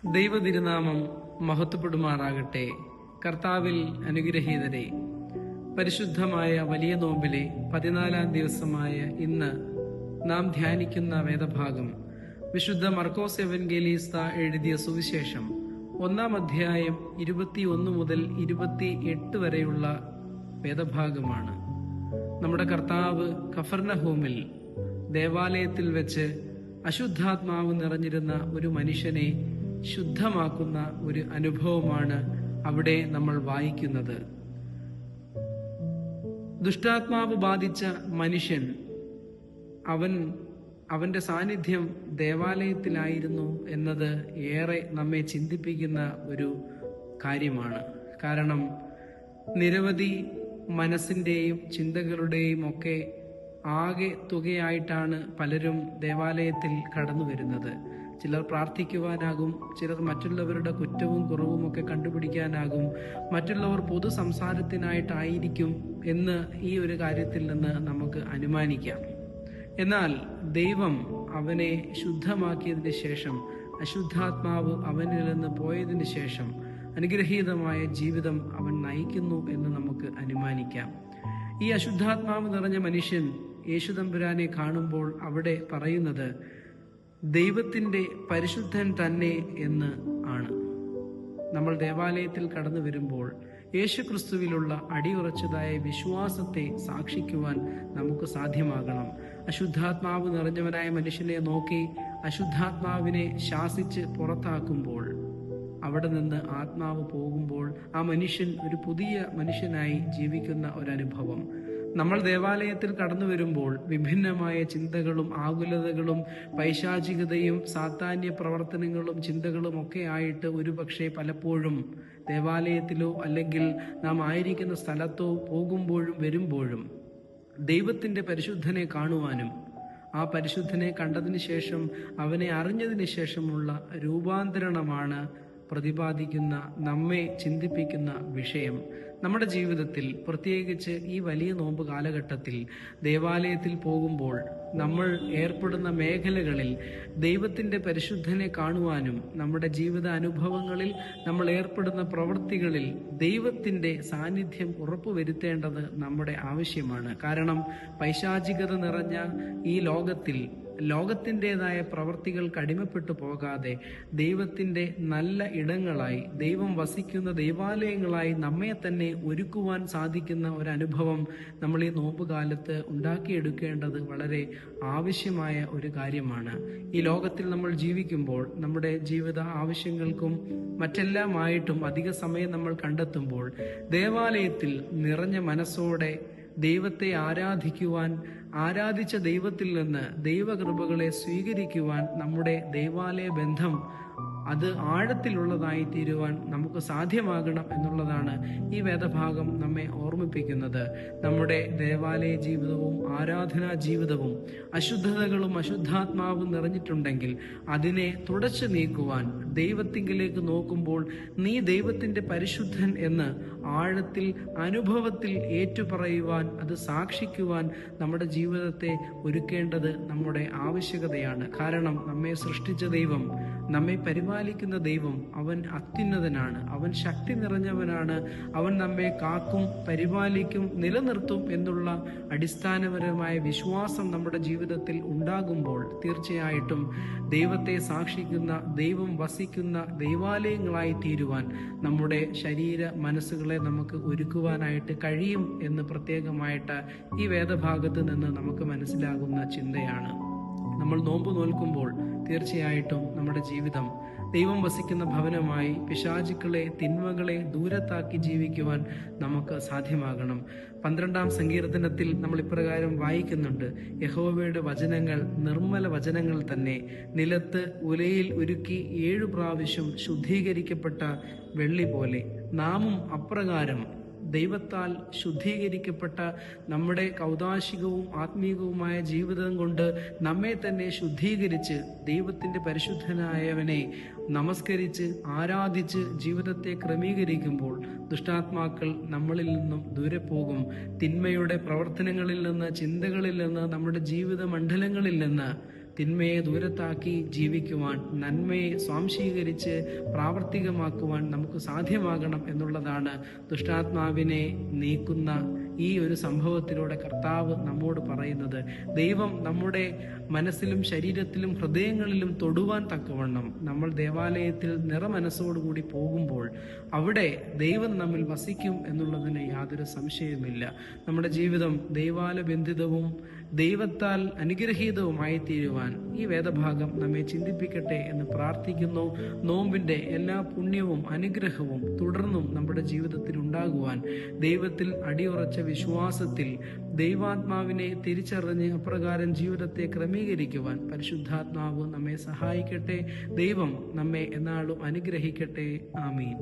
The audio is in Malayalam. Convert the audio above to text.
ദൈവതിരുനാമം മഹത്വപ്പെടുമാറാകട്ടെ. കർത്താവിൽ അനുഗ്രഹീതരെ, പരിശുദ്ധമായ വലിയ നോമ്പിലെ 14-ാം ദിവസമായ ഇന്ന് നാം ധ്യാനിക്കുന്ന വേദഭാഗം വിശുദ്ധ മർക്കോസ് എവൻഗേലിസ്ത എഴുതിയ സുവിശേഷം 1-ാം അധ്യായം 21 മുതൽ 28 വരെയുള്ള വേദഭാഗമാണ്. നമ്മുടെ കർത്താവ് കഫർനഹൂമിൽ ദേവാലയത്തിൽ വെച്ച് അശുദ്ധാത്മാവ് നിറഞ്ഞിരുന്ന ഒരു മനുഷ്യനെ ശുദ്ധമാക്കുന്ന ഒരു അനുഭവമാണ് അവിടെ നമ്മൾ വായിക്കുന്നത്. ദുഷ്ടാത്മാവ് ബാധിച്ച മനുഷ്യൻ അവന്റെ സാന്നിധ്യം ദേവാലയത്തിലായിരുന്നു എന്നത് ഏറെ നമ്മെ ചിന്തിപ്പിക്കുന്ന ഒരു കാര്യമാണ്. കാരണം നിരവധി മനസ്സിന്റെയും ചിന്തകളുടെയും ഒക്കെ ആകെ തുകയായിട്ടാണ് പലരും ദേവാലയത്തിൽ കടന്നു വരുന്നത്. ചിലർ പ്രാർത്ഥിക്കുവാനാകും, ചിലർ മറ്റുള്ളവരുടെ കുറ്റവും കുറവും ഒക്കെ കണ്ടുപിടിക്കാനാകും, മറ്റുള്ളവർ പൊതു സംസാരത്തിനായിട്ടായിരിക്കും എന്ന് ഈ ഒരു കാര്യത്തിൽ നിന്ന് നമുക്ക് അനുമാനിക്കാം. എന്നാൽ ദൈവം അവനെ ശുദ്ധമാക്കിയതിന് ശേഷം, അശുദ്ധാത്മാവ് അവനിൽ നിന്ന് പോയതിനു ശേഷം അനുഗ്രഹീതമായ ജീവിതം അവൻ നയിക്കുന്നു എന്ന് നമുക്ക് അനുമാനിക്കാം. ഈ അശുദ്ധാത്മാവ് നിറഞ്ഞ മനുഷ്യൻ യേശുതമ്പുരാനെ കാണുമ്പോൾ അവിടെ പറയുന്നത് ദൈവത്തിന്റെ പരിശുദ്ധൻ തന്നെ എന്ന് ആണ്. നമ്മൾ ദേവാലയത്തിൽ കടന്നു വരുമ്പോൾ യേശുക്രിസ്തുവിലുള്ള അടിയുറച്ചതായ വിശ്വാസത്തെ സാക്ഷിക്കുവാൻ നമുക്ക് സാധ്യമാകണം. അശുദ്ധാത്മാവ് നിറഞ്ഞവനായ മനുഷ്യനെ നോക്കി അശുദ്ധാത്മാവിനെ ശാസിച്ച് പുറത്താക്കുമ്പോൾ, അവിടെ നിന്ന് ആത്മാവ് പോകുമ്പോൾ ആ മനുഷ്യൻ ഒരു പുതിയ മനുഷ്യനായി ജീവിക്കുന്ന ഒരനുഭവം. നമ്മൾ ദേവാലയത്തിൽ കടന്നു വരുമ്പോൾ വിഭിന്നമായ ചിന്തകളും ആകുലതകളും പൈശാചികതയും സാത്താന്യ പ്രവർത്തനങ്ങളും ചിന്തകളും ഒക്കെ ആയിട്ട് ഒരുപക്ഷെ പലപ്പോഴും ദേവാലയത്തിലോ അല്ലെങ്കിൽ നാം ആയിരിക്കുന്ന സ്ഥലത്തോ പോകുമ്പോഴും വരുമ്പോഴും ദൈവത്തിന്റെ പരിശുദ്ധനെ കാണുവാനും ആ പരിശുദ്ധനെ കണ്ടതിന് ശേഷം അവനെ അറിഞ്ഞതിന് ശേഷമുള്ള രൂപാന്തരണമാണ് പ്രതിപാദിക്കുന്ന, നമ്മെ ചിന്തിപ്പിക്കുന്ന വിഷയം. നമ്മുടെ ജീവിതത്തിൽ പ്രത്യേകിച്ച് ഈ വലിയ നോമ്പ് കാലഘട്ടത്തിൽ ദേവാലയത്തിൽ പോകുമ്പോൾ നമ്മൾ ഏർപ്പെടുന്ന മേഖലകളിൽ ദൈവത്തിന്റെ പരിശുദ്ധനെ കാണുവാനും നമ്മുടെ ജീവിത അനുഭവങ്ങളിൽ നമ്മൾ ഏർപ്പെടുന്ന പ്രവൃത്തികളിൽ ദൈവത്തിന്റെ സാന്നിധ്യം ഉറപ്പുവരുത്തേണ്ടത് നമ്മുടെ ആവശ്യമാണ്. കാരണം പൈശാചികത നിറഞ്ഞ ഈ ലോകത്തിൻ്റെതായ പ്രവൃത്തികൾക്ക് അടിമപ്പെട്ടു പോകാതെ ദൈവത്തിന്റെ നല്ല ഇടങ്ങളായി, ദൈവം വസിക്കുന്ന ദേവാലയങ്ങളായി നമ്മെ തന്നെ ഒരുക്കുവാൻ സാധിക്കുന്ന ഒരനുഭവം നമ്മൾ ഈ നോമ്പുകാലത്ത് ഉണ്ടാക്കിയെടുക്കേണ്ടത് വളരെ ആവശ്യമായ ഒരു കാര്യമാണ്. ഈ ലോകത്തിൽ നമ്മൾ ജീവിക്കുമ്പോൾ നമ്മുടെ ജീവിത ആവശ്യങ്ങൾക്കും മറ്റെല്ലാമായിട്ടും അധിക സമയം നമ്മൾ കണ്ടെത്തുമ്പോൾ ദേവാലയത്തിൽ നിറഞ്ഞ മനസ്സോടെ ദൈവത്തെ ആരാധിക്കുവാൻ, ആരാധിച്ച ദൈവത്തിൽ നിന്ന് ദൈവകൃപകളെ സ്വീകരിക്കുവാൻ നമ്മുടെ ദേവാലയ ബന്ധം അത് ആഴത്തിലുള്ളതായി തീരുവാൻ നമുക്ക് സാധ്യമാകണം എന്നുള്ളതാണ് ഈ വേദഭാഗം നമ്മെ ഓർമ്മിപ്പിക്കുന്നത്. നമ്മുടെ ദേവാലയ ജീവിതവും ആരാധനാ ജീവിതവും അശുദ്ധതകളും അശുദ്ധാത്മാവും നിറഞ്ഞിട്ടുണ്ടെങ്കിൽ അതിനെ തുടച്ചു നീക്കുവാൻ, ദൈവത്തിങ്കിലേക്ക് നോക്കുമ്പോൾ നീ ദൈവത്തിന്റെ പരിശുദ്ധൻ എന്ന് ആഴത്തിൽ അനുഭവത്തിൽ ഏറ്റുപറയുവാൻ, അത് സാക്ഷിക്കുവാൻ നമ്മുടെ ജീവിതത്തെ ഒരുക്കേണ്ടത് നമ്മുടെ ആവശ്യകതയാണ്. കാരണം നമ്മെ സൃഷ്ടിച്ച ദൈവം, നമ്മെ പരിപാലിക്കുന്ന ദൈവം, അവൻ അത്യുന്നതനാണ്, അവൻ ശക്തി നിറഞ്ഞവനാണ്, അവൻ നമ്മെ കാക്കും, പരിപാലിക്കും, നിലനിർത്തും എന്നുള്ള അടിസ്ഥാനപരമായ വിശ്വാസം നമ്മുടെ ജീവിതത്തിൽ ഉണ്ടാകുമ്പോൾ തീർച്ചയായിട്ടും ദൈവത്തെ സാക്ഷിക്കുന്ന, ദൈവം വസിക്കുന്ന ദൈവാലയങ്ങളായി തീരുവാൻ നമ്മുടെ ശരീര മനസ്സുകളെ നമുക്ക് ഒരുക്കുവാനായിട്ട് കഴിയും എന്ന് പ്രത്യേകമായിട്ട് ഈ വേദഭാഗത്ത് നിന്ന് നമുക്ക് മനസ്സിലാകുന്ന ചിന്തയാണ്. നമ്മൾ നോമ്പ് നോൽക്കുമ്പോൾ തീർച്ചയായിട്ടും നമ്മുടെ ജീവിതം ദൈവം വസിക്കുന്ന ഭവനമായി പിശാചുക്കളെ, തിന്മകളെ ദൂരത്താക്കി ജീവിക്കുവാൻ നമുക്ക് സാധ്യമാകണം. 12-ാം സങ്കീർത്തനത്തിൽ നമ്മൾ ഇപ്രകാരം വായിക്കുന്നുണ്ട്: യഹോവയുടെ വചനങ്ങൾ നിർമ്മല വചനങ്ങൾ തന്നെ, നിലത്ത് ഉലയിൽ ഉരുക്കി 7 പ്രാവശ്യം ശുദ്ധീകരിക്കപ്പെട്ട വെള്ളി പോലെ. നാമും അപ്രകാരം ദൈവത്താൽ ശുദ്ധീകരിക്കപ്പെട്ട നമ്മുടെ കൗതാശികവും ആത്മീകവുമായ ജീവിതം കൊണ്ട് നമ്മെ തന്നെ ശുദ്ധീകരിച്ച് ദൈവത്തിന്റെ പരിശുദ്ധനായവനെ നമസ്കരിച്ച് ആരാധിച്ച് ജീവിതത്തെ ക്രമീകരിക്കുമ്പോൾ ദുഷ്ടാത്മാക്കൾ നമ്മളിൽ നിന്നും ദൂരെ പോകും. തിന്മയുടെ പ്രവർത്തനങ്ങളിൽ നിന്ന്, ചിന്തകളിൽ നിന്ന്, നമ്മുടെ ജീവിത മണ്ഡലങ്ങളിൽ നിന്ന് തിന്മയെ ദൂരത്താക്കി ജീവിക്കുവാൻ, നന്മയെ സ്വാംശീകരിച്ച് പ്രാവർത്തികമാക്കുവാൻ നമുക്ക് സാധ്യമാകണം എന്നുള്ളതാണ് ദുഷ്ടാത്മാവിനെ നീക്കുന്ന ഈ ഒരു സംഭവത്തിലൂടെ കർത്താവ് നമ്മോട് പറയുന്നത്. ദൈവം നമ്മുടെ മനസ്സിലും ശരീരത്തിലും ഹൃദയങ്ങളിലും തൊടുവാൻ തക്കവണ്ണം നമ്മൾ ദേവാലയത്തിൽ നിറമനസ്സോടുകൂടി പോകുമ്പോൾ അവിടെ ദൈവം നമ്മിൽ വസിക്കും എന്നുള്ളതിന് യാതൊരു സംശയവുമില്ല. നമ്മുടെ ജീവിതം ദൈവാലബന്ധിതവും ദൈവത്താൽ അനുഗ്രഹീതവുമായി തീരുവാൻ ഈ വേദഭാഗം നമ്മെ ചിന്തിപ്പിക്കട്ടെ എന്ന് പ്രാർത്ഥിക്കുന്നു. നോമ്പിന്റെ എല്ലാ പുണ്യവും അനുഗ്രഹവും തുടർന്നും നമ്മുടെ ജീവിതത്തിൽ ഉണ്ടാകുവാൻ, ദൈവത്തിൽ അടിയുറച്ച വിശ്വാസത്തിൽ ദൈവാത്മാവിനെ തിരിച്ചറിഞ്ഞ് അപ്രകാരം ജീവിതത്തെ ക്രമീകരിക്കുവാൻ പരിശുദ്ധാത്മാവ് നമ്മെ സഹായിക്കട്ടെ. ദൈവം നമ്മെ എന്നാളും അനുഗ്രഹിക്കട്ടെ. ആമീൻ.